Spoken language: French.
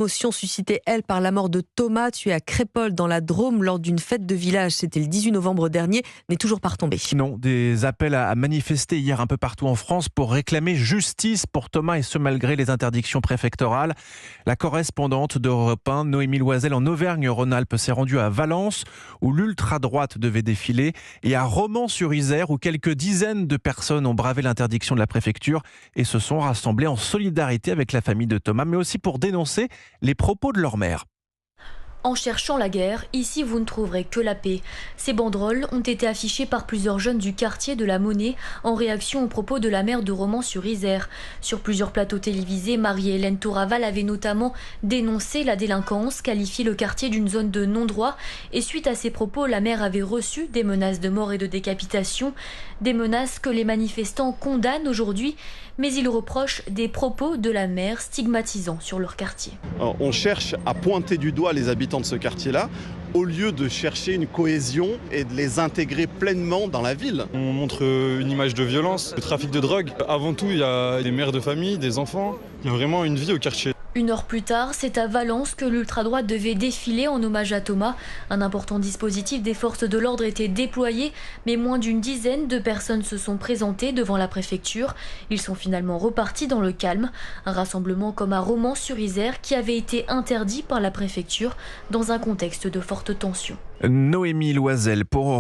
L'émotion suscitée, elle, par la mort de Thomas, tué à Crépol dans la Drôme lors d'une fête de village. C'était le 18 novembre dernier, n'est toujours pas retombé. Non, des appels à manifester hier un peu partout en France pour réclamer justice pour Thomas, et ce malgré les interdictions préfectorales. La correspondante d'Europe 1, Noémie Loisel, en Auvergne-Rhône-Alpes, s'est rendue à Valence où l'ultra-droite devait défiler et à Romans-sur-Isère où quelques dizaines de personnes ont bravé l'interdiction de la préfecture et se sont rassemblées en solidarité avec la famille de Thomas, mais aussi pour dénoncer les propos de leur mère. En cherchant la guerre, ici vous ne trouverez que la paix. Ces banderoles ont été affichées par plusieurs jeunes du quartier de la Monnaie en réaction aux propos de la maire de Romans-sur-Isère. Sur plusieurs plateaux télévisés, Marie-Hélène Touraval avait notamment dénoncé la délinquance, qualifié le quartier d'une zone de non-droit. Et suite à ces propos, la maire avait reçu des menaces de mort et de décapitation. Des menaces que les manifestants condamnent aujourd'hui, mais ils reprochent des propos de la maire stigmatisants sur leur quartier. On cherche à pointer du doigt les habitants de ce quartier-là, au lieu de chercher une cohésion et de les intégrer pleinement dans la ville. On montre une image de violence, de trafic de drogue. Avant tout, il y a des mères de famille, des enfants. Il y a vraiment une vie au quartier. Une heure plus tard, c'est à Valence que l'ultra-droite devait défiler en hommage à Thomas. Un important dispositif des forces de l'ordre était déployé, mais moins d'une dizaine de personnes se sont présentées devant la préfecture. Ils sont finalement repartis dans le calme. Un rassemblement comme à Romans-sur-Isère qui avait été interdit par la préfecture dans un contexte de forte tension. Noémie Loisel pour